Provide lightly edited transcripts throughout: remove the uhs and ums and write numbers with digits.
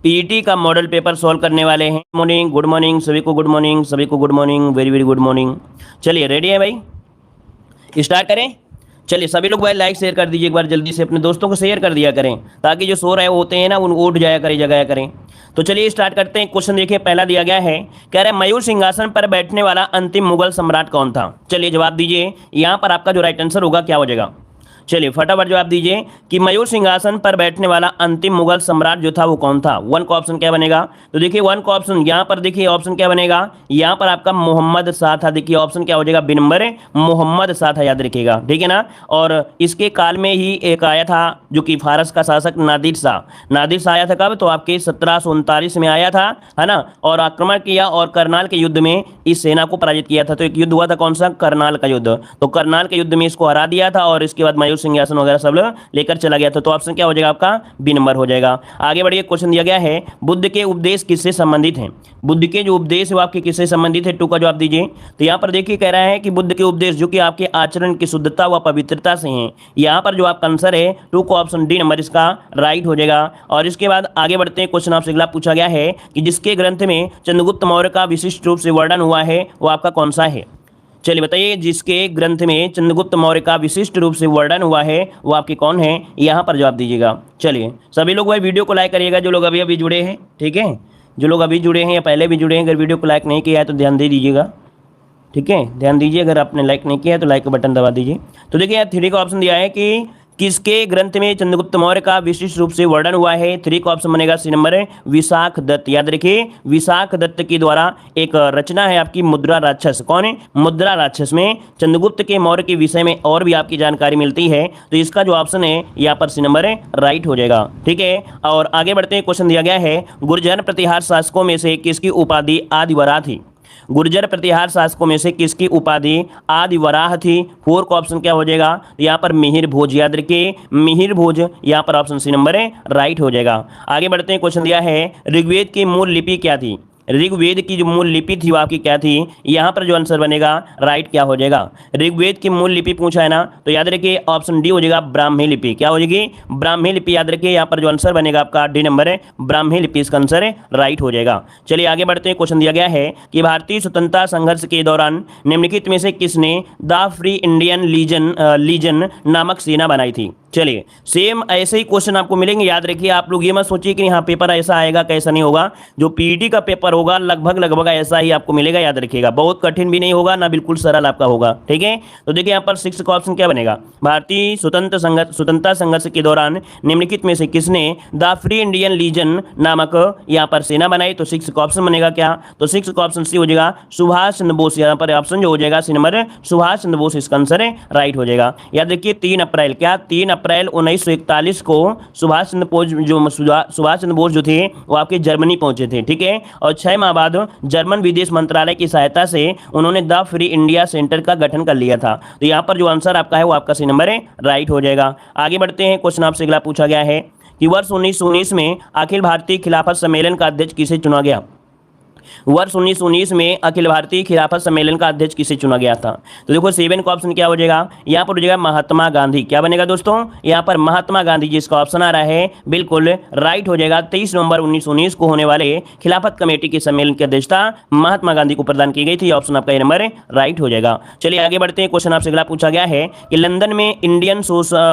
PET का model paper solve करने वाले हैं। मॉर्निंग, गुड मॉर्निंग सभी को, गुड मॉर्निंग सभी को, good morning, very very good morning. चलिए रेडी है भाई, स्टार्ट करें। चलिए सभी लोग भाई लाइक शेयर कर दीजिए एक बार जल्दी से, अपने दोस्तों को शेयर कर दिया करें ताकि जो सो रहे होते हैं ना उनको उठ जाया करें, जगाया करें। तो चलिए स्टार्ट करते हैं। क्वेश्चन देखिए पहला दिया गया है, कह रहे हैं मयूर सिंहासन पर बैठने वाला अंतिम मुगल सम्राट कौन था। चलिए जवाब दीजिए, यहाँ पर आपका जो राइट आंसर होगा क्या हो जाएगा। चलिए फटाफट जवाब दीजिए कि मयूर सिंहासन पर बैठने वाला अंतिम मुगल सम्राट जो था वो कौन था। वन का ऑप्शन क्या बनेगा, तो देखिए वन का ऑप्शन यहाँ पर देखिए ऑप्शन क्या बनेगा, यहाँ पर आपका मोहम्मद शाह था। देखिए ऑप्शन क्या हो जाएगा, बी नंबर मोहम्मद शाह था, याद रखिएगा, ठीक है ना। और इसके काल में ही एक आया था जो कि फारस का शासक नादिर शाह। नादिर शाह आया था कब, तो आपके 1739 में आया था, है ना। और आक्रमण किया और करनाल के युद्ध में इस सेना को पराजित किया था। तो एक युद्ध हुआ था कौन सा, करनाल का युद्ध। तो करनाल के युद्ध में इसको हरा दिया था और इसके बाद मयूर सिंहासन वगैरह सब लेकर चला गया था। तो ऑप्शन क्या हो जाएगा आपका, बी नंबर हो जाएगा। आगे बढ़िए, क्वेश्चन दिया गया है बुद्ध के उपदेश किससे संबंधित हैं। बुद्ध के जो उपदेश है वो आपके किससे संबंधित है, टू का जवाब दीजिए। तो यहाँ पर देखिए कह रहा है कि बुद्ध के उपदेश जो कि आपके आचरण की शुद्धता व पवित्रता से हैं। यहाँ पर जो आपका आंसर है टू का ऑप्शन डी नंबर इसका राइट हो जाएगा। और इसके बाद आगे बढ़ते हैं, क्वेश्चन आपसे अगला पूछा गया है कि जिसके ग्रंथ में चंद्रगुप्त मौर्य का विशिष्ट रूप से वर्णन हुआ है वो आपका कौन सा है। चलिए बताइए, जिसके ग्रंथ में चंद्रगुप्त मौर्य का विशिष्ट रूप से वर्णन हुआ है वो आपके कौन है, यहाँ पर जवाब दीजिएगा। चलिए सभी लोग भाई वीडियो को लाइक करिएगा जो लोग अभी अभी जुड़े हैं, ठीक है। जो लोग अभी जुड़े हैं या पहले भी जुड़े हैं, अगर वीडियो को लाइक नहीं किया है तो ध्यान दे दीजिएगा, ठीक है, ध्यान दीजिए। अगर आपने लाइक नहीं किया है तो लाइक का बटन दबा दीजिए। तो देखिए यहाँ 3 का ऑप्शन दिया है कि किसके ग्रंथ में चंद्रगुप्त मौर्य का विशिष्ट रूप से वर्णन हुआ है। 3 का ऑप्शन बनेगा सी नंबर है विशाख दत्त। याद रखिए विशाख दत्त के द्वारा एक रचना है आपकी मुद्रा राक्षस। कौन है, मुद्रा राक्षस में चंद्रगुप्त के मौर्य के विषय में और भी आपकी जानकारी मिलती है। तो इसका जो ऑप्शन है यहाँ पर सी नंबर है राइट हो जाएगा, ठीक है। और आगे बढ़ते हैं, क्वेश्चन दिया गया है गुर्जर प्रतिहार शासकों में से किसकी उपाधि आदिवरा थी। गुर्जर प्रतिहार शासकों में से किसकी उपाधि आदिवराह थी। 4 का ऑप्शन क्या हो जाएगा, यहाँ पर मिहिर भोज। याद रखिए मिहिर भोज, यहाँ पर ऑप्शन सी नंबर है राइट हो जाएगा। आगे बढ़ते हैं, क्वेश्चन दिया है ऋग्वेद की मूल लिपि क्या थी। ऋग्वेद की जो मूल लिपि थी वो आपकी क्या थी, यहाँ पर जो आंसर बनेगा राइट क्या हो जाएगा। ऋग्वेद की मूल लिपि पूछा है ना, तो याद रखिए ऑप्शन डी हो जाएगा ब्राह्मी लिपि। क्या हो जाएगी, ब्राह्मी लिपि। याद रखिए यहाँ पर जो आंसर बनेगा आपका डी नंबर है ब्राह्मी लिपि, इसका आंसर है राइट हो जाएगा। चलिए आगे बढ़ते हैं, क्वेश्चन दिया गया है कि भारतीय स्वतंत्रता संघर्ष के दौरान निम्नलिखित में से किसने द फ्री इंडियन लीजन नामक सेना बनाई थी। चलिए सेम ऐसे ही क्वेश्चन आपको मिलेंगे। याद रखिए आप लोग ये मत सोचिए कि यहाँ पेपर ऐसा आएगा कैसा नहीं होगा। जो पीईटी का पेपर होगा लगभग ऐसा ही आपको मिलेगा। याद रखिएगा बहुत कठिन भी नहीं होगा ना बिल्कुल सरल आपका होगा, ठीक है। तो देखिए यहाँ पर 6 का ऑप्शन क्या बनेगा, भारतीय स्वतंत्रता संघर्ष के दौरान निम्नलिखित में से किसने द फ्री इंडियन लीजन नामक यहाँ पर सेना बनाई। तो 6 का ऑप्शन बनेगा क्या, तो 6 का ऑप्शन सी हो जाएगा सुभाष चंद्र बोस। यहाँ पर ऑप्शन जो हो जाएगा सी नंबर सुभाष चंद्र बोस, इसका आंसर है राइट हो जाएगा। याद रखिए 3 अप्रैल 1941 को सुभाष चंद्र बोस जो थे वो आपके जर्मनी पहुंचे थे, ठीक है। और 6 माह बाद जर्मन विदेश मंत्रालय की सहायता से उन्होंने द फ्री इंडिया सेंटर का गठन कर लिया था। तो यहाँ पर जो आंसर आपका है वो आपका सी नंबर है राइट हो जाएगा। आगे बढ़ते हैं, क्वेश्चन आपसे अगला पूछा गया है कि वर्ष 1919 में अखिल भारतीय खिलाफत सम्मेलन का अध्यक्ष किसे चुना गया। वर्ष 1919 में अखिल भारतीय खिलाफत सम्मेलन का अध्यक्ष किसे चुना गया था। तो देखो 7 का ऑप्शन क्या हो जाएगा, यहाँ पर हो जाएगा महात्मा गांधी। क्या बनेगा दोस्तों, यहाँ पर महात्मा गांधी जिसका ऑप्शन आ रहा है बिल्कुल राइट हो जाएगा। 23 नवंबर 1919 को होने वाले खिलाफत कमेटी के सम्मेलन की अध्यक्षता महात्मा गांधी को प्रदान की गई थी। ऑप्शन आपका ये नंबर राइट हो जाएगा। चलिए आगे बढ़ते हैं, क्वेश्चन आपसे अगला पूछा गया है कि लंदन में इंडियन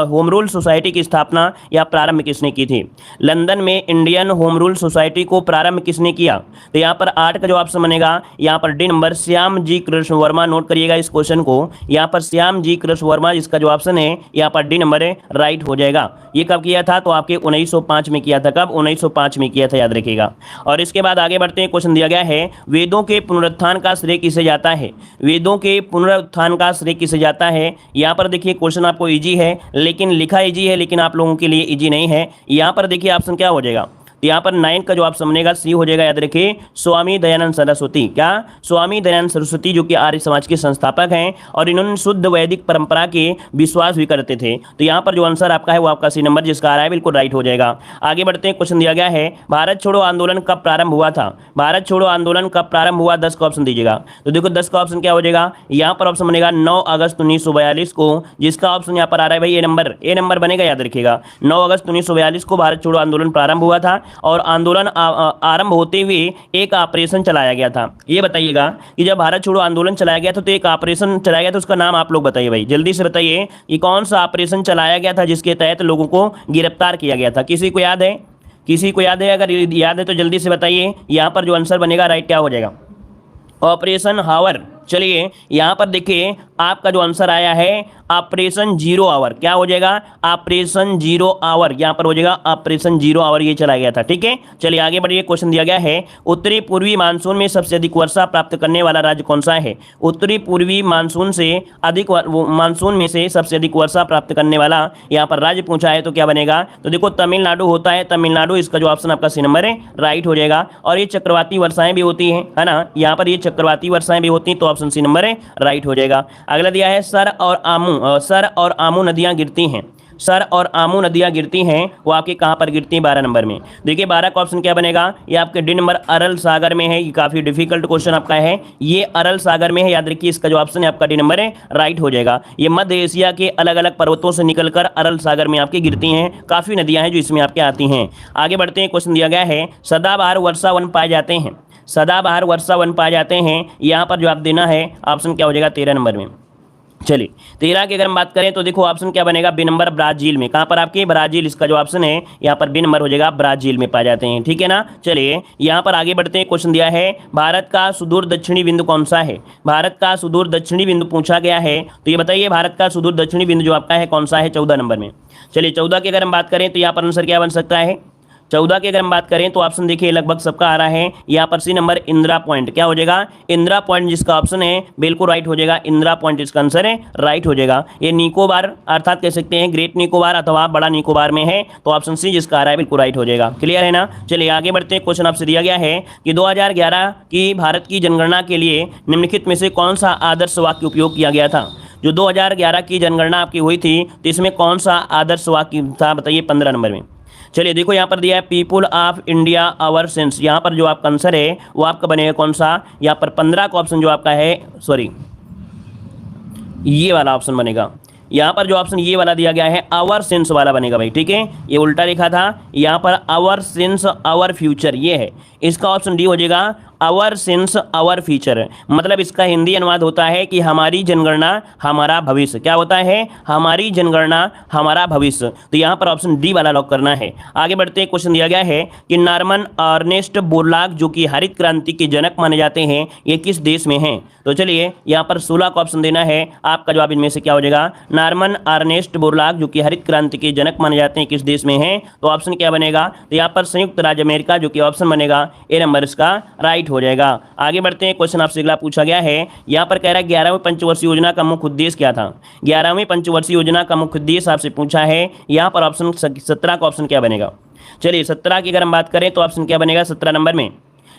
होम रूल सोसाइटी की स्थापना या प्रारंभ किसने की थी। लंदन में इंडियन होम रूल सोसाइटी को प्रारंभ किसने किया। तो यहाँ पर 8 का जो ऑप्शन बनेगा यहाँ पर D number Shyam ji Krishna Verma. Note करिएगा इस क्वेश्चन को, यहाँ पर श्याम जी कृष्ण वर्मा इसका जो ऑप्शन है यहाँ पर डी नंबर राइट हो जाएगा। ये कब किया था, तो आपके 1905 में किया था। कब, 1905 में किया था, याद रखिएगा। और इसके बाद आगे बढ़ते हैं, क्वेश्चन दिया गया है वेदों के पुनरुत्थान का श्रेय किसे जाता है। वेदों के पुनरुत्थान का श्रेय किसे जाता है। यहाँ पर देखिए क्वेश्चन आपको इजी है, लेकिन लिखा इजी है लेकिन आप लोगों के लिए इजी नहीं है। यहाँ पर देखिए ऑप्शन क्या हो जाएगा, यहाँ पर 9 का जो ऑप्शन बनेगा सी हो जाएगा। याद रखिए स्वामी दयानंद सरस्वती। क्या, स्वामी दयानंद सरस्वती जो कि आर्य समाज के संस्थापक हैं और इन्होंने शुद्ध वैदिक परंपरा के विश्वास भी करते थे। तो यहाँ पर जो आंसर आपका है वो आपका सी नंबर जिसका आ रहा है बिल्कुल राइट हो जाएगा। आगे बढ़ते हैं, क्वेश्चन दिया गया है भारत छोड़ो आंदोलन कब प्रारंभ हुआ था। भारत छोड़ो आंदोलन कब प्रारंभ हुआ, 10 का ऑप्शन दीजिएगा। तो देखो 10 का ऑप्शन क्या हो जाएगा, यहाँ पर ऑप्शन बनेगा 9 अगस्त 1942 को, जिसका ऑप्शन यहाँ पर आ रहा है भाई ए नंबर बनेगा। याद रखिएगा 9 अगस्त 1942 को भारत छोड़ो आंदोलन प्रारंभ हुआ था। और आंदोलन आरंभ होते हुए एक ऑपरेशन चलाया गया था। ये बताइएगा कि जब भारत छोड़ो आंदोलन चलाया गया था तो एक ऑपरेशन चलाया गया था, उसका नाम आप लोग बताइए भाई, जल्दी से बताइए कि कौन सा ऑपरेशन चलाया गया था जिसके तहत लोगों को गिरफ्तार किया गया था। किसी को याद है? किसी को याद है? अगर याद है तो जल्दी से बताइए। यहाँ पर जो आंसर बनेगा राइट क्या हो जाएगा? ऑपरेशन हावर। चलिए यहाँ पर देखिए आपका जो आंसर आया है ऑपरेशन जीरो आवर, क्या हो जाएगा? ऑपरेशन जीरो आवर, यहाँ पर हो जाएगा ऑपरेशन जीरो आवर, ये चलाया गया था। ठीक है, चलिए आगे बढ़िए। क्वेश्चन दिया गया है उत्तरी पूर्वी मानसून में सबसे अधिक वर्षा प्राप्त करने वाला राज्य कौन सा है? उत्तरी पूर्वी मानसून से अधिक मानसून में से सबसे अधिक वर्षा प्राप्त करने वाला यहाँ पर राज्य पूछा है, तो क्या बनेगा? तो देखो तमिलनाडु होता है, तमिलनाडु, इसका जो ऑप्शन आपका सी नंबर है राइट हो जाएगा। और ये चक्रवाती वर्षाएं भी होती हैं, है ना, यहाँ पर ये चक्रवाती वर्षाएं भी होती हैं, तो ऑप्शन सी नंबर है राइट हो जाएगा। अगला दिया है सर और आमू नदियां गिरती हैं। सर और आमू नदियां गिरती हैं, वो आपके कहाँ पर गिरती हैं? 12 नंबर में। देखिए 12 का ऑप्शन क्या बनेगा? ये आपके डी नंबर अरल सागर में है। ये काफी डिफिकल्ट क्वेश्चन आपका है, ये अरल सागर में है, याद रखिए। इसका जो ऑप्शन है आपका डी नंबर है राइट हो जाएगा। ये मध्य एशिया के अलग अलग पर्वतों से निकलकर अरल सागर में आपकी गिरती हैं, काफी नदियां हैं जो इसमें आपके आती हैं। आगे बढ़ते हैं, क्वेश्चन दिया गया है सदाबहार वर्षा वन पाए जाते हैं। सदाबहार वर्षा वन पाए जाते हैं, यहाँ पर जवाब देना है ऑप्शन क्या हो जाएगा? 13 नंबर में। चलिए 13 की अगर हम बात करें तो देखो ऑप्शन क्या बनेगा? बी नंबर ब्राजील में। कहाँ पर आपके? ब्राजील, इसका जो ऑप्शन है यहाँ पर बी नंबर हो जाएगा, ब्राजील में पाए जाते हैं। ठीक है ना, चलिए यहाँ पर आगे बढ़ते हैं। क्वेश्चन दिया है भारत का सुदूर दक्षिणी बिंदु कौन सा है? भारत का सुदूर दक्षिणी बिंदु पूछा गया है, तो ये बताइए भारत का सुदूर दक्षिणी बिंदु जो आपका है कौन सा है? 14 नंबर में। चलिए 14 की अगर हम बात करें तो यहाँ पर आंसर क्या बन सकता है? 14 की अगर हम बात करें तो ऑप्शन देखिए लगभग सबका आ रहा है यहाँ पर सी नंबर इंदिरा पॉइंट, क्या हो जाएगा? इंदिरा पॉइंट, जिसका ऑप्शन है बिल्कुल राइट हो जाएगा। इंदिरा पॉइंट इसका आंसर है राइट हो जाएगा। ये निकोबार अर्थात कह सकते हैं ग्रेट निकोबार अथवा बड़ा निकोबार में है, तो ऑप्शन सी जिसका आ रहा है बिल्कुल राइट हो जाएगा। क्लियर है ना? चलिए आगे बढ़ते हैं। क्वेश्चन आपसे दिया गया है कि 2011 की भारत की जनगणना के लिए निम्नलिखित में से कौन सा आदर्श वाक्य उपयोग किया गया था? जो 2011 की जनगणना आपकी हुई थी तो इसमें कौन सा आदर्श वाक्य था? बताइए 15 नंबर में। चलिए देखो यहाँ पर दिया है people of India our sense, यहाँ पर जो आपका आंसर है वो आपका बनेगा कौन सा? यहाँ पर 15 का ऑप्शन जो आपका है, सॉरी ये वाला ऑप्शन बनेगा। यहाँ पर जो ऑप्शन ये वाला दिया गया है आवर सेंस वाला बनेगा भाई। ठीक है, ये उल्टा लिखा था, यहाँ per hour sense our future ये है, इसका ऑप्शन डी हो जाएगा आवर सेंस आवर फ्यूचर। मतलब इसका हिंदी अनुवाद होता है कि हमारी जनगणना हमारा भविष्य। क्या होता है? हमारी जनगणना हमारा भविष्य। तो यहाँ पर ऑप्शन डी वाला लॉक करना है। आगे बढ़ते हैं। क्वेश्चन दिया गया है कि नॉर्मन अर्नेस्ट बोरलॉग जो कि हरित क्रांति के जनक माने जाते हैं, ये किस देश में हैं? तो चलिए यहाँ पर 16 का ऑप्शन देना है। आपका जवाब इनमें से क्या हो जाएगा? नॉर्मन अर्नेस्ट बोरलॉग जो कि हरित क्रांति के जनक माने जाते हैं, किस देश में हैं? तो ऑप्शन क्या बनेगा? तो यहाँ पर संयुक्त राज्य अमेरिका, जो कि ऑप्शन बनेगा ए नंबर इसका राइट हो जाएगा। आगे बढ़ते हैं। क्वेश्चन आपसे अगला पूछा गया है, यहाँ पर कह रहा है 11वीं पंचवर्षीय योजना का मुख्य उद्देश्य क्या था? 11वीं पंचवर्षीय योजना का मुख्य उद्देश्य आपसे पूछा है, यहाँ पर ऑप्शन 17 का ऑप्शन क्या बनेगा? चलिए 17 की अगर हम बात करें तो ऑप्शन क्या बनेगा 17 नंबर में?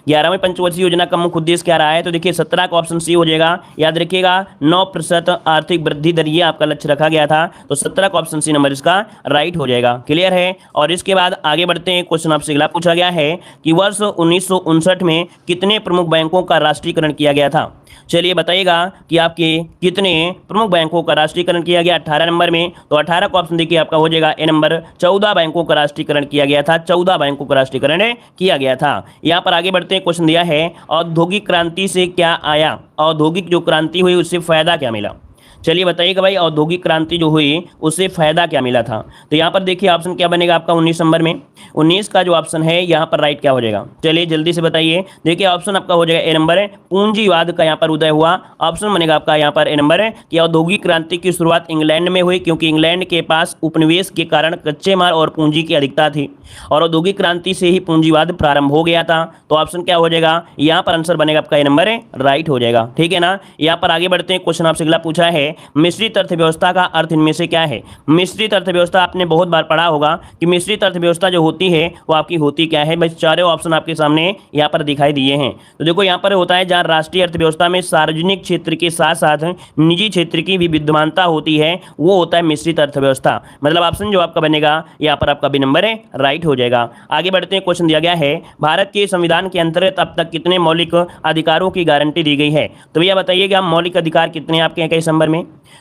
11वीं पंचवर्षीय योजना का मुख्य उद्देश्य क्या रहा है? तो देखिए 17 का ऑप्शन सी हो जाएगा। याद रखिएगा 9% आर्थिक वृद्धि दर ये आपका लक्ष्य रखा गया था, तो 17 का ऑप्शन सी नंबर इसका राइट हो जाएगा। क्लियर है? और इसके बाद आगे बढ़ते हैं। क्वेश्चन आपसे अगला पूछा गया है कि वर्ष 1959 में कितने प्रमुख बैंकों का राष्ट्रीयकरण किया गया था? चलिए बताइएगा कि आपके कितने प्रमुख बैंकों का राष्ट्रीयकरण किया गया 18 नंबर में? तो 18 का ऑप्शन देखिए आपका हो जाएगा ए नंबर, 14 बैंकों का राष्ट्रीयकरण किया गया था। 14 बैंकों का राष्ट्रीयकरण किया गया था। यहाँ पर आगे बढ़ते हैं। क्वेश्चन दिया है औद्योगिक क्रांति से क्या आया? औद्योगिक जो क्रांति हुई उससे फायदा क्या मिला? चलिए बताइएगा भाई, औद्योगिक क्रांति जो हुई उससे फायदा क्या मिला था? तो यहाँ पर देखिए ऑप्शन क्या बनेगा आपका 19 नंबर में। 19 का जो ऑप्शन है यहाँ पर राइट क्या हो जाएगा? चलिए जल्दी से बताइए। देखिए ऑप्शन आपका हो जाएगा ए नंबर है, पूंजीवाद का यहाँ पर उदय हुआ। ऑप्शन बनेगा आपका यहाँ पर ए नंबर है कि औद्योगिक क्रांति की शुरुआत इंग्लैंड में हुई, क्योंकि इंग्लैंड के पास उपनिवेश के कारण कच्चे माल और पूंजी की अधिकता थी, और औद्योगिक क्रांति से ही पूंजीवाद प्रारंभ हो गया था। तो ऑप्शन क्या हो जाएगा? यहाँ पर आंसर बनेगा आपका ए नंबर है राइट हो जाएगा। ठीक है ना? यहाँ पर आगे बढ़ते हैं। क्वेश्चन आपसे अगला पूछा है मिश्रित अर्थव्यवस्था का अर्थ इनमें से क्या है? मिश्रित अर्थव्यवस्था आपने बहुत बार पढ़ा होगा कि मिश्रित अर्थव्यवस्था जो होती है वो आपकी होती क्या है। बस चारों ऑप्शन आपके सामने यहाँ पर दिखाई दिए हैं। तो देखो यहाँ पर होता है जहाँ राष्ट्रीय अर्थव्यवस्था में सार्वजनिक क्षेत्र के साथ साथ निजी क्षेत्र की भी विद्यमानता होती है, वो होता है मिश्रित अर्थव्यवस्था। मतलब ऑप्शन जो आपका बनेगा यहाँ पर आपका बी नंबर है राइट हो जाएगा। आगे बढ़ते हैं। क्वेश्चन दिया गया है भारत के संविधान के अंतर्गत अब तक कितने मौलिक अधिकारों की गारंटी दी गई है? तो भैया बताइएगा मौलिक अधिकार कितने आपके हैं, किस नंबर में?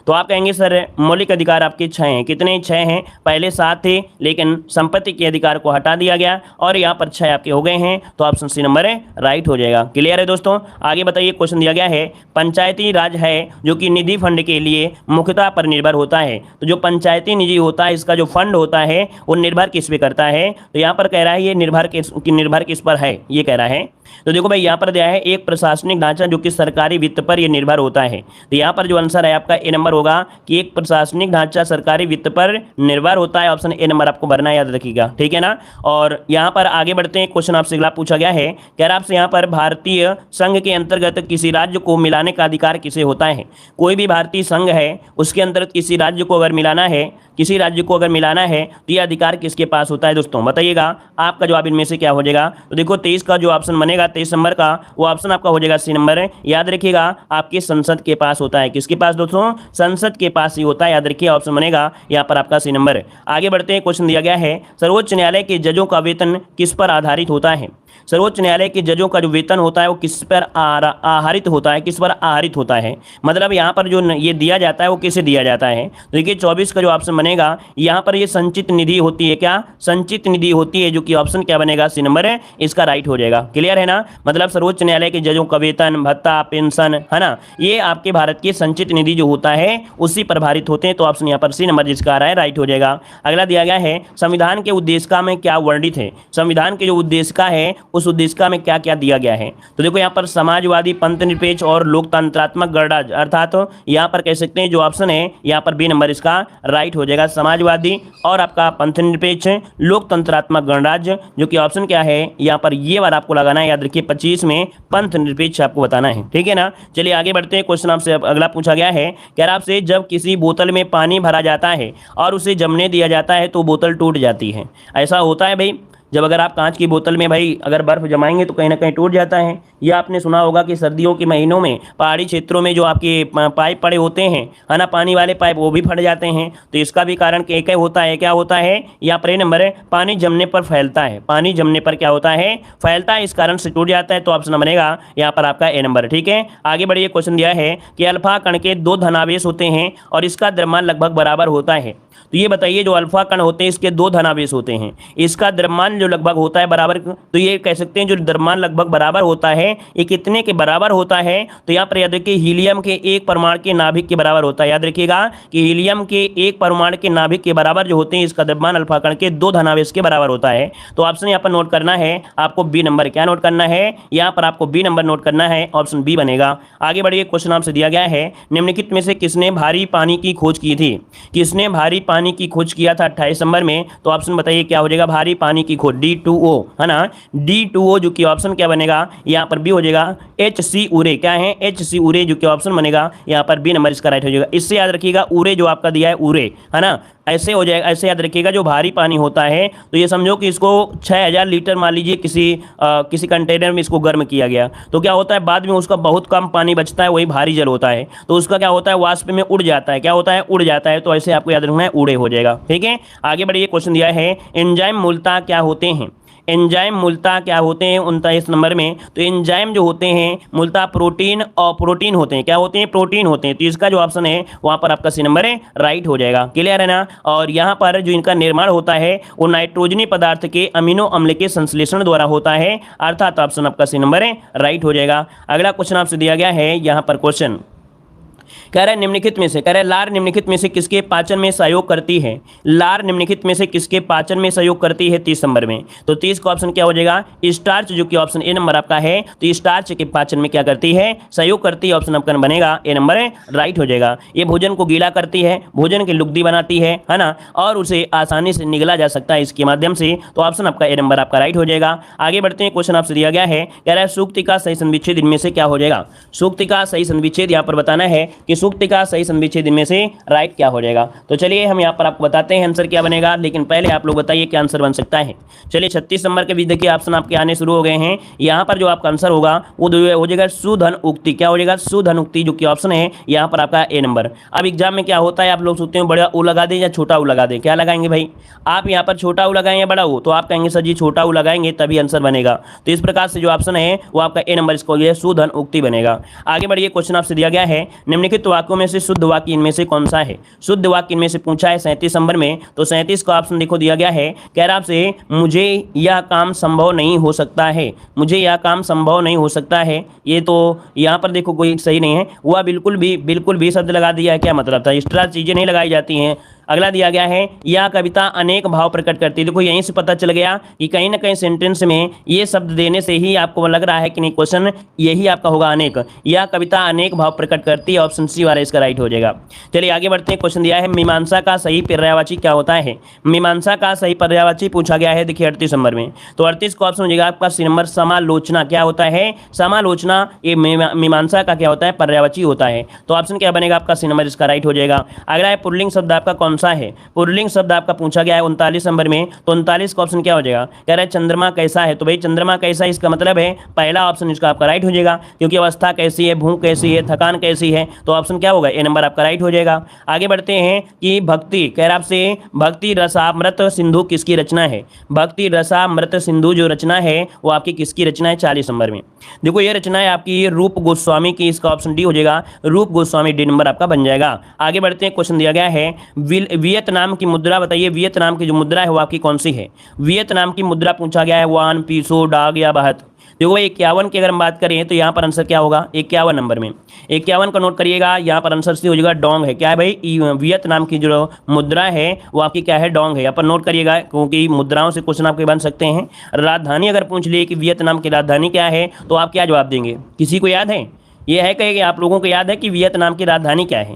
तो आप कहेंगे सर मौलिक अधिकार आपके 6 हैं। कितने? 6 हैं। पहले 7 थे लेकिन संपत्ति के अधिकार को हटा दिया गया और यहाँ पर 6 आपके हो गए हैं, तो ऑप्शन सी नंबर राइट हो जाएगा। क्लियर है दोस्तों? आगे बताइए, क्वेश्चन दिया गया है पंचायती राज है जो कि निधि फंड के लिए मुख्यतः पर निर्भर होता है। तो जो पंचायती निधि होता है, इसका जो फंड होता है वो निर्भर किस पे करता है? तो यहाँ पर कह रहा है ये निर्भर किस पर है, ये कह रहा है। तो देखो भाई यहाँ पर दिया है एक प्रशासनिक ढांचा जो कि सरकारी वित्त पर यह निर्भर होता है। तो यहाँ पर जो आंसर है आपका ए नंबर होगा कि एक प्रशासनिक ढांचा सरकारी वित्त पर निर्भर होता है। ऑप्शन ए नंबर आपको भरना, याद रखिएगा, ठीक है ना। और यहाँ पर आगे बढ़ते हैं, क्वेश्चन आपसे अगला पूछा गया है, कह रहा आपसे यहाँ पर भारतीय संघ के अंतर्गत किसी राज्य को मिलाने का अधिकार किसे होता है? कोई भी भारतीय संघ है उसके अंतर्गत किसी राज्य को अगर मिलाना है, किसी राज्य को अगर मिलाना है तो यह अधिकार किसके पास होता है दोस्तों? बताइएगा आपका जवाब इनमें से क्या हो जाएगा। तो देखो 23 का जो ऑप्शन बनेगा, 23 नंबर का, वो ऑप्शन आपका हो जाएगा सी नंबर। याद रखिएगा आपके संसद के पास होता है। किसके पास दोस्तों? संसद के पास ही होता है, याद रखिए ऑप्शन बनेगा यहाँ पर आपका सी नंबर। आगे बढ़ते हैं, क्वेश्चन दिया गया है सर्वोच्च न्यायालय के जजों का वेतन किस पर आधारित होता है? सर्वोच्च न्यायालय के जजों का जो वेतन होता है वो किस पर आधारित होता है? किस पर आधारित होता है मतलब यहाँ पर जो ये दिया जाता है वो किसे दिया जाता है? देखिए 24 का जो ऑप्शन बनेगा यहाँ पर ये संचित निधि होती है। क्या? संचित निधि होती है, जो कि ऑप्शन क्या बनेगा? सी नंबर है, इसका राइट हो जाएगा। क्लियर है ना? मतलब सर्वोच्च न्यायालय के जजों का वेतन, भत्ता, पेंशन, है ना, ये आपके भारत की संचित निधि जो होता है उसी पर आधारित होते हैं। तो ऑप्शन यहाँ पर सी नंबर जिसका आ रहा है राइट हो जाएगा। अगला दिया गया है संविधान के उद्देशिका में क्या वर्णित है? संविधान के जो उद्देशिका है उस उद्देशिका में क्या क्या दिया गया है? तो देखो यहाँ पर समाजवादी, पंथ निरपेक्ष और लोकतंत्रात्मक गणराज्य, अर्थात यहाँ पर कह सकते हैं जो ऑप्शन है यहाँ पर बी नंबर इसका राइट हो जाएगा। समाजवादी और आपका पंथ निरपेक्ष, लोकतंत्रात्मक गणराज्य, जो कि ऑप्शन क्या है यहाँ पर ये वाला आपको लगाना है। याद रखिए 25 में पंथ निरपेक्ष आपको बताना है, ठीक है ना। चलिए आगे बढ़ते हैं, क्वेश्चन आपसे अगला पूछा गया है, कह रहा आपसे जब किसी बोतल में पानी भरा जाता है और उसे जमने दिया जाता है तो बोतल टूट जाती है। ऐसा होता है भाई, जब अगर आप कांच की बोतल में भाई अगर बर्फ जमाएंगे तो कहीं ना कहीं टूट जाता है। या आपने सुना होगा कि सर्दियों के महीनों में पहाड़ी क्षेत्रों में जो आपके पाइप पड़े होते हैं, है ना, पानी वाले पाइप, वो भी फट जाते हैं। तो इसका भी कारण एक होता है। क्या होता है? यहाँ पर नंबर है पानी जमने पर फैलता है। पानी जमने पर क्या होता है? फैलता है, इस कारण से टूट जाता है। तो ऑप्शन बनेगा यहाँ पर आपका ए नंबर, ठीक है। आगे बढ़िए, क्वेश्चन दिया है कि अल्फा कण के 2 धनावेश होते हैं और इसका द्रव्यमान लगभग बराबर होता है। तो ये बताइए जो अल्फा कण होते हैं इसके 2 धनावेश होते हैं, इसका द्रव्यमान जो लगभग होता है बराबर, तो ये कह सकते हैं जो द्रव्यमान लगभग बराबर होता है ये कितने के बराबर होता है? तो यहाँ पर याद रखिए हीलियम के 1 परमाणु के नाभिक के बराबर होता है। याद रखिएगा कि हीलियम के 1 परमाणु के नाभिक के बराबर जो होते हैं इसका द्रव्यमान अल्फा कण के 2 धनावेश के बराबर होता है। तो ऑप्शन यहाँ पर नोट करना है आपको बी नंबर। क्या नोट करना है? यहाँ पर आपको बी नंबर नोट करना है, ऑप्शन बी बनेगा। आगे बढ़िए, क्वेश्चन आपसे दिया गया है निम्नलिखित में से किसने भारी पानी की खोज की थी? किसने भारी पानी की खोज किया था 28 नंबर में? तो ऑप्शन बताइए क्या हो जाएगा? भारी पानी की खोज D2O, है ना, D2O, जो कि ऑप्शन क्या बनेगा यहाँ पर बी हो जाएगा। HC उरे, क्या है? HC उरे, जो कि ऑप्शन बनेगा यहाँ पर बी नंबर इसका राइट हो जाएगा। इससे याद रखिएगा उरे जो आपका दिया है उरे, है ना, ऐसे हो जाएगा। ऐसे याद रखिएगा जो भारी पानी होता है तो ये समझो कि इसको 6000 लीटर मान लीजिए किसी कंटेनर में इसको गर्म किया गया, तो क्या होता है बाद में उसका बहुत कम पानी बचता है, वही भारी जल होता है, तो उसका क्या होता है? वाष्प में उड़ जाता है। क्या होता है? उड़ जाता है। तो ऐसे आपको याद रखना है उड़े हो जाएगा, ठीक है। आगे बढ़िए, क्वेश्चन दिया है एंजाइम मूलतः क्या होते हैं? एंजाइम मूलतः क्या होते हैं 29 नंबर में? तो एंजाइम जो होते हैं मूलतः प्रोटीन होते हैं। क्या होते हैं? प्रोटीन होते हैं। तो इसका जो ऑप्शन है वहां पर आपका सी नंबर है राइट हो जाएगा। क्लियर है ना? और यहाँ पर जो इनका निर्माण होता है वो नाइट्रोजनी पदार्थ के अमीनो अम्ल के संश्लेषण द्वारा होता है, अर्थात ऑप्शन आपका सी नंबर है राइट हो जाएगा। अगला क्वेश्चन आपसे दिया गया है यहाँ पर क्वेश्चन कह रहा है निम्नलिखित में से, कह रहा है लार निम्नलिखित में से किसके पाचन में सहयोग करती है? लार निम्नलिखित में से किसके पाचन में सहयोग करती है 30 नंबर में? तो 30 का ऑप्शन क्या हो जाएगा? स्टार्च, जो कि ऑप्शन ए नंबर आपका है। तो स्टार्च के पाचन में क्या करती है? सहयोग करती है। ऑप्शन आपका बनेगा ए नंबर है राइट हो जाएगा। ये भोजन को गीला करती है, भोजन की लुगदी बनाती है ना, और उसे आसानी से निगला जा सकता है इसके माध्यम से। तो ऑप्शन आपका ए नंबर आपका राइट हो जाएगा। आगे बढ़ते हैं, क्वेश्चन आपसे दिया गया है, कह रहा है सूक्ति का सही संविच्छेद इनमें से क्या हो जाएगा? सूक्ति का सही संविच्छेद यहाँ पर बताना है कि सूक्ति का सही संविच्छेद इनमें से राइट क्या हो जाएगा। तो चलिए हम यहाँ पर आपको बताते हैं आंसर क्या बनेगा, लेकिन पहले आप लोग बताइए क्या आंसर बन सकता है। चलिए 36 नंबर के भी देखिए ऑप्शन आपके आने शुरू हो गए हैं। यहाँ पर जो आपका आंसर होगा वो हो जाएगा सुधन उक्ति। क्या हो जाएगा? सुधन उक्ति, जो कि ऑप्शन है यहाँ पर आपका ए नंबर। अब एग्जाम में क्या होता है, आप लोग सोचते हैं बड़ा ऊ लगा दें या छोटा ऊ लगा दें? क्या लगाएंगे भाई? आप यहाँ पर छोटा ऊ लगाएं या बड़ा ऊ? तो आप कहेंगे सर जी छोटा ऊ लगाएंगे तभी आंसर बनेगा। तो इस प्रकार से जो ऑप्शन है वो आपका ए नंबर इसको सुधन उक्ति बनेगा। आगे बढ़िए, क्वेश्चन आपसे दिया गया है निम्नलिखित निम्नलिखित वाक्यों में से शुद्ध वाक्य इनमें से कौन सा है? शुद्ध वाक्य इनमें से पूछा है 37 नंबर में, तो 37 का ऑप्शन देखो दिया गया है, कह रहा आपसे मुझे यह काम संभव नहीं हो सकता है, मुझे यह काम संभव नहीं हो सकता है। ये तो यहाँ पर देखो कोई सही नहीं है, वह बिल्कुल भी शब्द लगा दिया है, क्या मतलब था? एक्स्ट्रा चीजें नहीं लगाई जाती हैं। अगला दिया गया है, यह कविता अनेक भाव प्रकट करती है। देखो यहीं से पता चल गया कि कहीं ना कहीं सेंटेंस में ये शब्द देने से ही आपको लग रहा है कि नहीं, क्वेश्चन यही आपका होगा अनेक। यह कविता अनेक भाव प्रकट करती है, ऑप्शन सी वाला इसका राइट हो जाएगा। चलिए आगे बढ़ते हैं। क्वेश्चन दिया है, मीमांसा का सही पर्यायवाची क्या होता है? मीमांसा का सही पर्यायवाची पूछा गया है, देखिए 38 नंबर में। तो 38 का ऑप्शन हो जाएगा आपका सी नंबर, समालोचना। क्या होता है? समालोचना। ये मीमांसा का क्या होता है? पर्यायवाची होता है। तो ऑप्शन क्या बनेगा आपका? सी नंबर इसका राइट हो जाएगा। अगला है, पुल्लिंग शब्द आपका कौन सा है? पुल्लिंग शब्द आपका पूछा गया है 39 नंबर में, तो 39 का ऑप्शन क्या हो जाएगा? कह रहा है चंद्रमा कैसा है। तो भाई चंद्रमा कैसा है इसका मतलब है पहला ऑप्शन इसका आपका राइट हो जाएगा, क्योंकि अवस्था कैसी है, भूख कैसी है, थकान कैसी है, तो ऑप्शन क्या होगा? ए नंबर आपका राइट हो जाएगा। आगे बढ़ते हैं कि भक्ति, कह रहा आपसे भक्ति रसामृत सिंधु किसकी रचना है? भक्ति रसामृत सिंधु जो रचना है वो आपकी किसकी रचना है? 40 नंबर में। देखो ये रचना है आपकी रूप गोस्वामी की, इसका ऑप्शन डी हो जाएगा, रूप गोस्वामी, डी नंबर आपका बन जाएगा। आगे बढ़ते हैं, क्वेश्चन दिया गया है, वियतनाम की मुद्रा बताइए, वियतनाम की जो मुद्रा है वो आपकी कौन सी है? वियतनाम की मुद्रा पूछा गया है, वान, पीसो, डाग या बहत। देखो 51 की अगर हम बात करें तो यहाँ पर आंसर क्या होगा? 51 नंबर में 51 का नोट करिएगा, यहाँ पर आंसर सी हो जाएगा डोंग है। क्या है भाई? वियतनाम की जो मुद्रा है वो आपकी क्या है? डोंग है। यहाँ पर नोट करिएगा, क्योंकि मुद्राओं से क्वेश्चन आपके बन सकते हैं। राजधानी अगर पूछ लिए कि वियतनाम की राजधानी क्या है, तो आप क्या जवाब देंगे? किसी को याद है? ये है कि आप लोगों को याद है कि वियतनाम की राजधानी क्या है?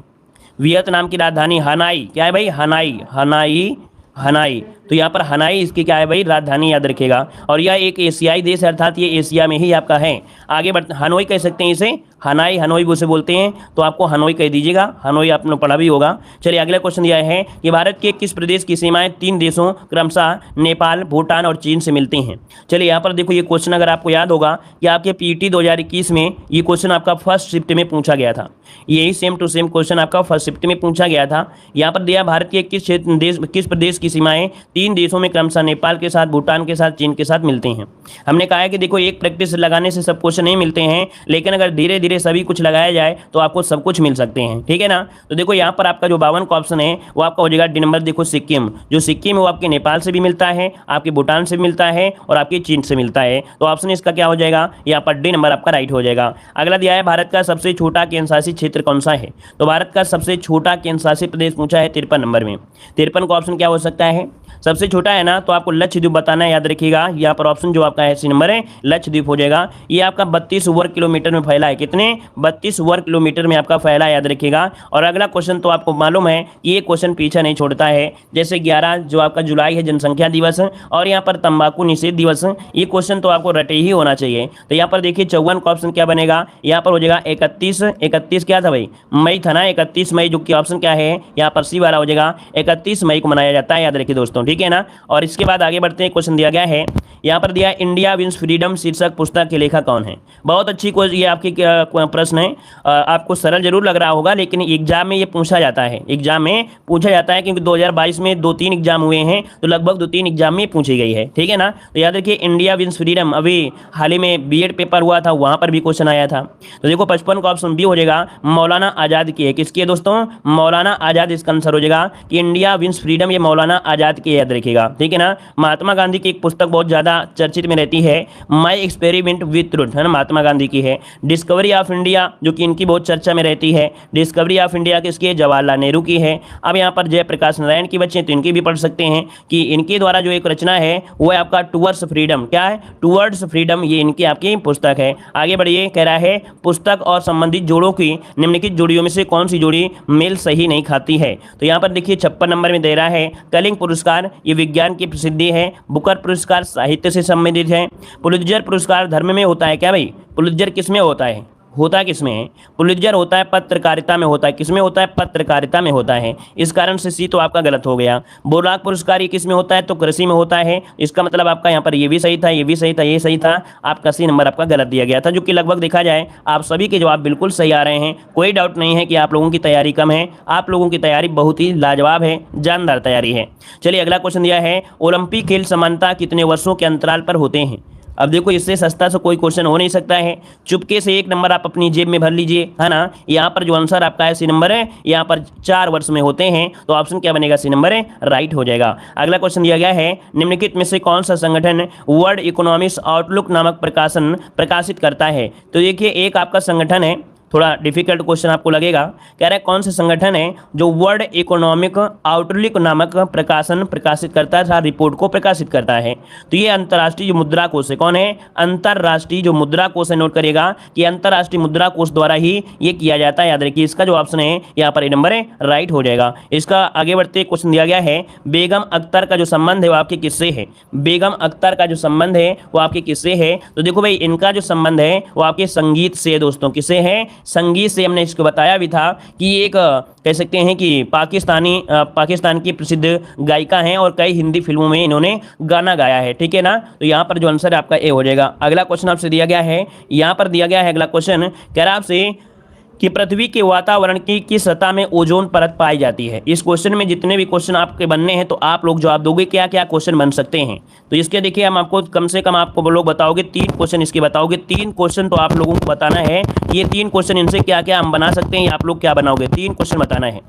वियतनाम की राजधानी हनाई। क्या है भाई? Hanoi, Hanoi, Hanoi. तो यहाँ पर हनाई इसकी क्या है भाई? राजधानी, याद रखिएगा। और यह एक एशियाई देश है, अर्थात ये एशिया में ही आपका है। आगे बढ़ते, हनोई कह सकते हैं इसे, हनाई, हनोई उसे बोलते हैं, तो आपको हनोई कह दीजिएगा। हनोई आपने पढ़ा भी होगा। चलिए अगला क्वेश्चन दिया है कि भारत के किस प्रदेश की सीमाएं 3 देशों क्रमशः नेपाल, भूटान और चीन से मिलती हैं? चलिए यहाँ पर देखो ये क्वेश्चन अगर आपको याद होगा कि आपके पीटी 2021 में ये क्वेश्चन आपका फर्स्ट शिफ्ट में पूछा गया था। यही सेम टू सेम क्वेश्चन आपका फर्स्ट शिफ्ट में पूछा गया था। यहाँ पर दिया, भारत के किस प्रदेश की सीमाएं 3 देशों में क्रमशः नेपाल के साथ, भूटान के साथ, चीन के साथ मिलती हैं। हमने कहा है कि देखो एक प्रैक्टिस लगाने से सब क्वेश्चन नहीं मिलते हैं, लेकिन अगर धीरे धीरे सभी कुछ लगाया जाए तो आपको सब कुछ मिल सकते हैं, ठीक है ना। तो देखो यहाँ पर आपका जो 52 का ऑप्शन है वो आपका हो जाएगा डी नंबर। देखो सिक्किम, जो सिक्किम है वो आपके नेपाल से भी मिलता है, आपके भूटान से भी मिलता है और आपके चीन से मिलता है। तो ऑप्शन इसका क्या हो जाएगा? यहाँ पर डी नंबर आपका राइट हो जाएगा। अगला दिया है, भारत का सबसे छोटा केंद्रशासित क्षेत्र कौन सा है? तो भारत का सबसे छोटा केंद्रशासित प्रदेश पूछा है 53 नंबर में। 53 का ऑप्शन क्या हो सकता है? सबसे छोटा है ना, तो आपको लक्षद्वीप बताना है, याद रखिएगा। यहाँ पर ऑप्शन जो आपका है सी नंबर है, लक्षद्वीप हो जाएगा। ये आपका 32 वर्ग किलोमीटर में फैला है। कितने? 32 वर्ग किलोमीटर में आपका फैला है, याद रखिएगा। और अगला क्वेश्चन तो आपको मालूम है ये क्वेश्चन पीछे नहीं छोड़ता है। जैसे 11 जो आपका जुलाई है जनसंख्या दिवस, और यहाँ पर तंबाकू निषेध दिवस, ये क्वेश्चन तो आपको रटे ही होना चाहिए। तो यहाँ पर देखिए 54 का ऑप्शन क्या बनेगा? यहाँ पर हो जाएगा 31 क्या था भाई? मई था ना, 31 मई, जो कि ऑप्शन क्या है यहाँ पर सी वाला हो जाएगा। 31 मई को मनाया जाता है, याद रखिए दोस्तों, ठीक है ना। और इसके बाद आगे बढ़ते हैं, क्वेश्चन दिया गया है, यहाँ पर दिया इंडिया विंस फ्रीडम शीर्षक पुस्तक के लेखक कौन है? बहुत अच्छी ये आपकी प्रश्न है। आपको सरल जरूर लग रहा होगा, लेकिन एग्जाम में ये पूछा जाता है, एग्जाम में पूछा जाता है, क्योंकि 2022 में 2-3 एग्जाम हुए हैं, तो लगभग 2-3 एग्जाम में पूछी गई है, ठीक है ना। तो याद रखिए इंडिया विंस फ्रीडम, अभी हाल ही में बीएड पेपर हुआ था, वहां पर भी क्वेश्चन आया था। तो देखो 55 का ऑप्शन बी हो जाएगा, मौलाना आजाद की है। किसकी है दोस्तों? मौलाना आजाद इसका आंसर हो जाएगा कि इंडिया विंस फ्रीडम ये मौलाना आजाद की, याद रखिएगा, ठीक है ना। महात्मा गांधी की एक पुस्तक बहुत ज्यादा चर्चित में रहती है, माई एक्सपेरिमेंट विथ ट्रुथ, है ना, महात्मा गांधी की है। डिस्कवरी ऑफ इंडिया जो कि इनकी बहुत चर्चा में रहती है, डिस्कवरी ऑफ इंडिया किसकी है? जवाहरलाल नेहरू की है। अब यहाँ पर जयप्रकाश नारायण की बच्चे तो इनकी भी पढ़ सकते हैं कि इनके द्वारा जो एक रचना है वो है आपका टुवर्ड्स फ्रीडम। क्या है? टुवर्ड्स फ्रीडम, ये इनकी आपकी पुस्तक है। आगे बढ़िए, कह रहा है पुस्तक और संबंधित जोड़ों की निम्नलिखित जोड़ियों में से कौन सी जोड़ी मेल सही नहीं खाती है? तो यहाँ पर देखिए 56 नंबर में दे रहा है कलिंग पुरस्कार, ये विज्ञान की प्रसिद्धि है। बुकर पुरस्कार साहित्य से संबंधित है। पुलित्जर पुरस्कार धर्म में होता है। क्या भाई? पुलित्जर किस में होता है? होता किस में है? पुलित्जर होता है पत्रकारिता में होता है। किस में होता है? पत्रकारिता में होता है। इस कारण से सी तो आपका गलत हो गया। बोराक पुरस्कार ये किस में होता है? तो कृषि में होता है। इसका मतलब आपका यहाँ पर ये भी सही था, ये भी सही था, ये सही था, आपका सी नंबर आपका गलत दिया गया था, जो कि लगभग देखा जाए आप सभी के जवाब बिल्कुल सही आ रहे हैं। कोई डाउट नहीं है कि आप लोगों की तैयारी कम है, आप लोगों की तैयारी बहुत ही लाजवाब है, जानदार तैयारी है। चलिए अगला क्वेश्चन दिया है, ओलंपिक खेल समानता कितने वर्षों के अंतराल पर होते हैं? अब देखो इससे सस्ता से कोई क्वेश्चन हो नहीं सकता है। चुपके से 1 नंबर आप अपनी जेब में भर लीजिए, है ना। यहाँ पर जो आंसर आपका है सी नंबर है, यहाँ पर 4 वर्ष में होते हैं, तो ऑप्शन क्या बनेगा, सी नंबर है, राइट हो जाएगा। अगला क्वेश्चन दिया गया है, निम्नलिखित में से कौन सा संगठन वर्ल्ड इकोनॉमिक्स आउटलुक नामक प्रकाशन प्रकाशित करता है। तो देखिए एक आपका संगठन है, थोड़ा डिफिकल्ट क्वेश्चन आपको लगेगा, कह रहा है कौन सा संगठन है जो वर्ल्ड इकोनॉमिक आउटलुक नामक प्रकाशन प्रकाशित करता है, रिपोर्ट को प्रकाशित करता है। तो ये अंतर्राष्ट्रीय जो मुद्रा कोष है, कौन है, अंतर्राष्ट्रीय जो मुद्रा कोष है। नोट करिएगा कि अंतर्राष्ट्रीय मुद्रा कोष द्वारा ही ये किया जाता है। याद रखिए इसका जो ऑप्शन है यहाँ पर ए नंबर है, राइट हो जाएगा। इसका आगे बढ़ते क्वेश्चन दिया गया है, बेगम अख्तर का जो संबंध है वो आपके किससे है। बेगम अख्तर का जो संबंध है वो आपके किससे है। तो देखो भाई इनका जो संबंध है वो आपके संगीत से दोस्तों, किससे है, संगीत से। हमने इसको बताया भी था कि एक कह सकते हैं कि पाकिस्तान की प्रसिद्ध गायिका हैं और कई हिंदी फिल्मों में इन्होंने गाना गाया है, ठीक है ना। तो यहाँ पर जो आंसर है आपका ए हो जाएगा। अगला क्वेश्चन आपसे दिया गया है, यहाँ पर दिया गया है अगला क्वेश्चन, कह रहा है आपसे कि पृथ्वी के वातावरण की किस सतह में ओजोन परत पाई जाती है। इस क्वेश्चन में जितने भी क्वेश्चन आपके बनने हैं तो आप लोग जवाब दोगे, क्या क्या क्वेश्चन बन सकते हैं। तो इसके देखिए हम आपको कम से कम आपको लोग बताओगे 3 क्वेश्चन इसके बताओगे। 3 क्वेश्चन तो आप लोगों को बताना है, ये 3 क्वेश्चन इनसे क्या क्या हम बना सकते हैं, आप लोग क्या बनाओगे, 3 क्वेश्चन बताना है।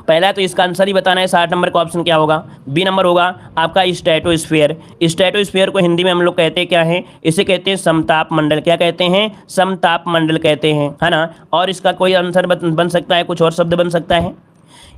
पहला तो इसका आंसर ही बताना है, 60 नंबर का ऑप्शन क्या होगा, बी नंबर होगा आपका स्ट्रेटोस्फीयर। स्ट्रेटोस्फीयर को हिंदी में हम लोग कहते हैं क्या है, इसे कहते हैं समताप मंडल। क्या कहते हैं, समताप मंडल कहते हैं, है ना। और इसका कोई आंसर बन सकता है, कुछ और शब्द बन सकता है।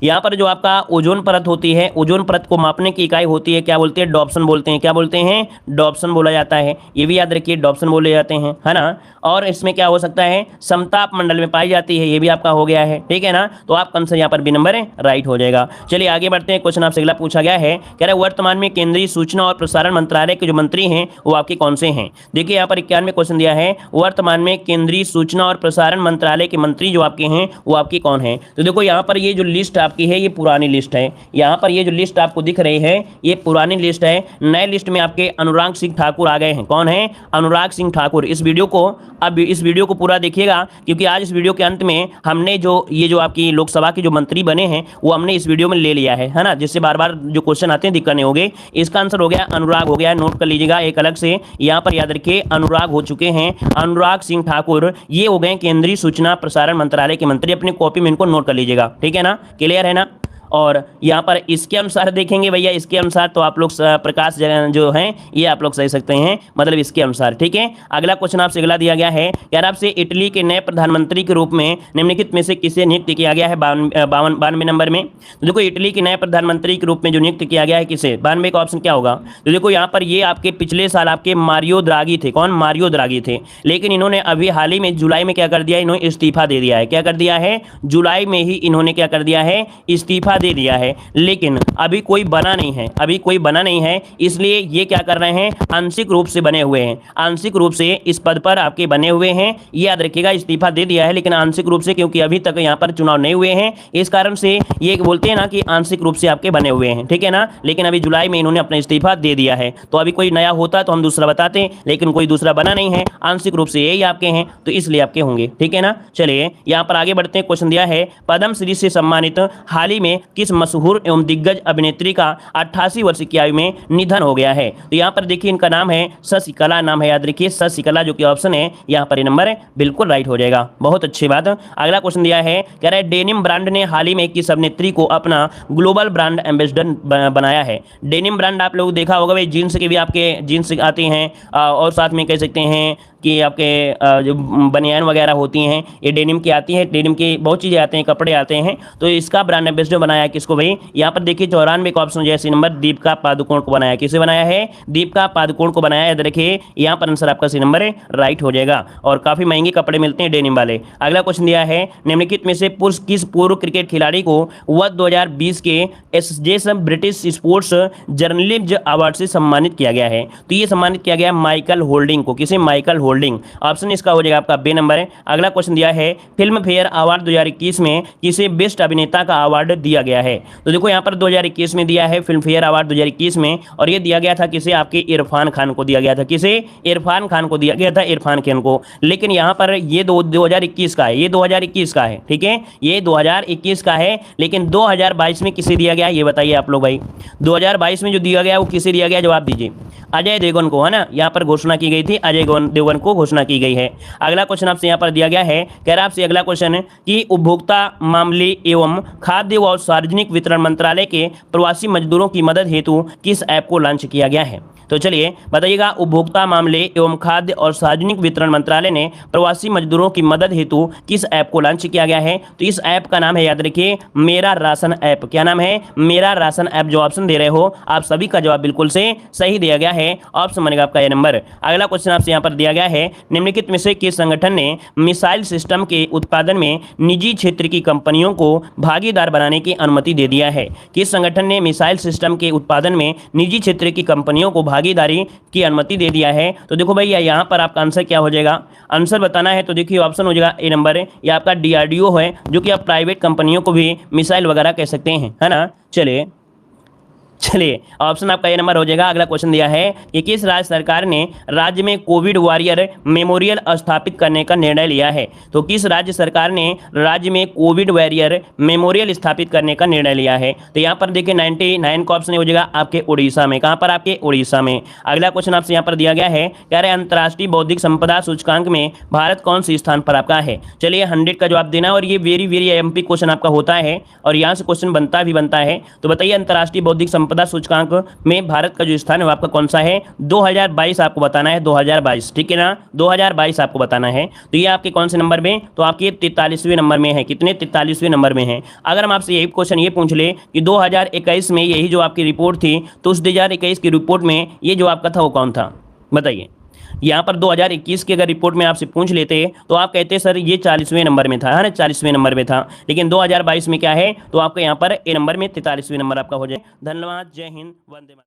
यहाँ पर जो आपका ओजोन परत होती है, ओजोन परत को मापने की इकाई होती है, क्या बोलते हैं, डॉप्सन बोलते हैं। क्या बोलते हैं, डॉप्सन बोला जाता है। ये भी याद रखिए, डॉप्सन बोले जाते हैं, है ना। और इसमें क्या हो सकता है, समताप मंडल में पाई जाती है, ये भी आपका हो गया है, ठीक है ना। तो आपका आंसर यहाँ पर बी नंबर है, राइट हो जाएगा। चलिए आगे बढ़ते हैं। क्वेश्चन आपसे अगला पूछा गया है, कह रहे वर्तमान में केंद्रीय सूचना और प्रसारण मंत्रालय के जो मंत्री हैं वो आपके कौन से हैं। देखिए यहाँ पर 91 क्वेश्चन दिया है, वर्तमान में केंद्रीय सूचना और प्रसारण मंत्रालय के मंत्री जो आपके हैं वो आपके कौन है। तो देखो यहाँ पर ये जो लिस्ट आपकी है ये पुरानी लिस्ट है। यहाँ पर ये जो लिस्ट आपको दिख रही है ये पुरानी लिस्ट है। नए लिस्ट में आपके अनुराग सिंह ठाकुर आ गए हैं। कौन है, अनुराग सिंह ठाकुर। इस वीडियो को पूरा देखिएगा, क्योंकि आज इस वीडियो के अंत में हमने जो आपकी लोकसभा के जो मंत्री बने हैं वो हमने इस वीडियो में ले लिया है ना, जिससे बार बार जो क्वेश्चन आते हैं दिक्कत नहीं होगी। इसका आंसर हो गया अनुराग हो गया, नोट कर लीजिएगा एक अलग से। यहाँ पर याद रखिए अनुराग हो चुके हैं, अनुराग सिंह ठाकुर ये हो गए केंद्रीय सूचना प्रसारण मंत्रालय के मंत्री। अपनी कॉपी में इनको नोट कर लीजिएगा, ठीक है ना, क्लियर है ना। और यहाँ पर इसके अनुसार देखेंगे भैया, इसके अनुसार तो आप लोग प्रकाश जो हैं ये आप लोग सही सकते हैं, मतलब इसके अनुसार, ठीक है। अगला क्वेश्चन आपसे अगला दिया गया है, यार आपसे इटली के नए प्रधानमंत्री के रूप में निम्नलिखित में से किसे नियुक्त किया गया है 92 नंबर में। तो देखो इटली के नए प्रधानमंत्री के रूप में जो नियुक्त किया गया है किसे, 92 का ऑप्शन क्या होगा। तो देखो यहाँ पर ये आपके पिछले साल आपके मारियो द्रागी थे। कौन, मारियो द्रागी थे। लेकिन इन्होंने अभी हाल ही में जुलाई में क्या कर दिया, इन्होंने इस्तीफा दे दिया है। क्या कर दिया है, जुलाई में ही इन्होंने क्या कर दिया है, इस्तीफा दे दिया है। लेकिन अभी कोई बना नहीं है, इसलिए ये क्या कर रहे हैं, आंशिक रूप से बने हुए हैं। आंशिक रूप से इस पद पर आपके बने हुए हैं, ये याद रखिएगा। इस्तीफा दे दिया है लेकिन आंशिक रूप से, क्योंकि अभी तक यहाँ पर चुनाव नहीं हुए हैं, इस कारण से ये बोलते हैं ना कि आंशिक रूप से आपके बने हुए हैं, ठीक है ना। लेकिन अभी जुलाई में इन्होंने अपना इस्तीफा दे दिया है। तो अभी कोई नया होता तो हम दूसरा बताते, लेकिन कोई दूसरा बना नहीं है, आंशिक रूप से यही आपके हैं, तो इसलिए आपके होंगे, ठीक है ना। चलिए यहाँ पर आगे बढ़ते हैं। क्वेश्चन दिया है, पद्मश्री से सम्मानित हाल ही में किस मशहूर एवं दिग्गज अभिनेत्री का 88 वर्ष की आयु में निधन हो गया है। तो यहाँ पर देखिए इनका नाम है शशिकला, नाम है याद रखिए शशिकला, जो कि ऑप्शन है यहाँ पर नंबर है बिल्कुल राइट हो जाएगा। बहुत अच्छी बात। अगला क्वेश्चन दिया है, कह रहा है डेनिम ब्रांड ने हाल ही में किस अभिनेत्री को अपना ग्लोबल ब्रांड एम्बेसडर बनाया है। डेनिम ब्रांड आप लोग देखा होगा भाई, जीन्स के भी आपके जीन्स आती हैं और साथ में कह सकते हैं कि आपके जो बनियान वगैरह होती हैं ये डेनिम की आती हैं। डेनिम की बहुत चीज़ें आते हैं, कपड़े आते हैं। तो इसका ब्रांड एम्बेसडर बनाया किसको भाई, यहाँ पर देखिए 94 का ऑप्शन जैसे नंबर दीपिका पादुकोण को बनाया। किसे बनाया है, दीपिका पादुकोण को बनाया है। देखिए यहाँ पर आंसर आपका सी नंबर है, राइट हो जाएगा। और काफ़ी महंगे कपड़े मिलते हैं डेनिम वाले। अगला क्वेश्चन दिया है, निम्नलिखित में से किस पूर्व क्रिकेट खिलाड़ी को वर्ष 2020 के SJS British sports journalism award से सम्मानित किया गया है। तो ये सम्मानित किया गया माइकल होल्डिंग को। किसे, माइकल होल्डिंग। ऑप्शन इसका हो जाएगा आपका बी नंबर है। अगला क्वेश्चन दिया है, फिल्म फेयर अवार्ड 2021 में किसे बेस्ट अभिनेता का अवार्ड दिया गया है। तो देखो यहाँ पर 2021 में दिया है फिल्म फेयर अवार्ड 2021 में, और ये दिया गया था किसे, आपके इरफान खान को दिया गया था। किसे, इरफान खान को दिया गया था, इरफान खान को। लेकिन यहाँ पर ये 2021 का है, ये 2021 का है, ठीक है, ये 2021 का है। लेकिन 2022 में किसे दिया गया ये बताइए आप लोग भाई। 2022 में जो दिया गया वो किसे दिया गया, जवाब दीजिए। अजय देवगन को, है ना, यहाँ पर घोषणा की गई थी, अजय देवगन को घोषणा की गई है। अगला क्वेश्चन आपसे यहाँ पर दिया गया है, कह रहा है आपसे अगला क्वेश्चन कि उपभोक्ता मामले एवं खाद्य व सार्वजनिक वितरण मंत्रालय के प्रवासी मजदूरों की मदद हेतु किस ऐप को लॉन्च किया गया है। तो चलिए बताइएगा, उपभोक्ता मामले एवं खाद्य और सार्वजनिक वितरण मंत्रालय ने प्रवासी मजदूरों की मदद हेतु किस ऐप को लॉन्च किया गया है। तो इस ऐप का नाम है, याद रखिए, मेरा राशन ऐप। क्या नाम है? मेरा राशन ऐप। जो ऑप्शन दे रहे हो आप सभी का जवाब बिल्कुल से सही दिया गया है, ऑप्शन बनेगा आपका ये नंबर। अगला क्वेश्चन आपसे यहाँ पर दिया गया है, निम्नलिखित में से किस संगठन ने मिसाइल सिस्टम के उत्पादन में निजी क्षेत्र की कंपनियों को भागीदार बनाने की अनुमति दे दिया है। किस संगठन ने मिसाइल सिस्टम के उत्पादन में निजी क्षेत्र की कंपनियों को भागीदारी की अनुमति दे दिया है। तो देखो भैया, यहाँ पर आपका आंसर क्या हो जाएगा, आंसर बताना है तो देखिए ऑप्शन हो जाएगा ए नंबर, ये आपका DRDO है, जो कि आप प्राइवेट कंपनियों को भी मिसाइल वगैरह कह सकते हैं, है ना। चलिए ऑप्शन आपका ये नंबर हो जाएगा। अगला क्वेश्चन दिया है कि किस राज्य सरकार ने राज्य में कोविड वॉरियर मेमोरियल स्थापित करने का निर्णय लिया है। तो किस राज्य सरकार ने राज्य में कोविड वॉरियर मेमोरियल स्थापित करने का निर्णय लिया है। तो यहाँ पर देखिए 99 का ऑप्शन हो जाएगा आपके उड़ीसा में। कहाँ पर? आपके उड़ीसा में। अगला क्वेश्चन आपसे यहाँ पर दिया गया है, कह रहे अंतर्राष्ट्रीय बौद्धिक संपदा सूचकांक में भारत कौन सी स्थान पर आपका है। चलिए 100 का जवाब देना, और ये वेरी वेरी MP क्वेश्चन आपका होता है और यहाँ से क्वेश्चन बनता है। तो बताइए अंतर्राष्ट्रीय बौद्धिक संपदा सूचकांक में भारत का जो स्थान है वो आपका कौन सा है। 2022 आपको बताना है, 2022, ठीक है ना, 2022 आपको बताना है। तो ये आपके कौन से नंबर में? तो आपके 43वें नंबर में है। कितने? 43वें नंबर में है। अगर हम आपसे यही क्वेश्चन ये पूछ ले कि 2021 में यही जो आपकी रिपोर्ट थी, तो उस 2021 की रिपोर्ट में ये जो आपका था वो कौन था, बताइए। यहाँ पर 2021 की अगर रिपोर्ट में आपसे पूछ लेते तो आप कहते सर ये 40वें नंबर में था, है ना, 40वें नंबर में था। लेकिन 2022 में क्या है, तो आपका यहाँ पर ए नंबर में 43वें नंबर आपका हो जाए। धन्यवाद, जय हिंद, वंदे मातरम।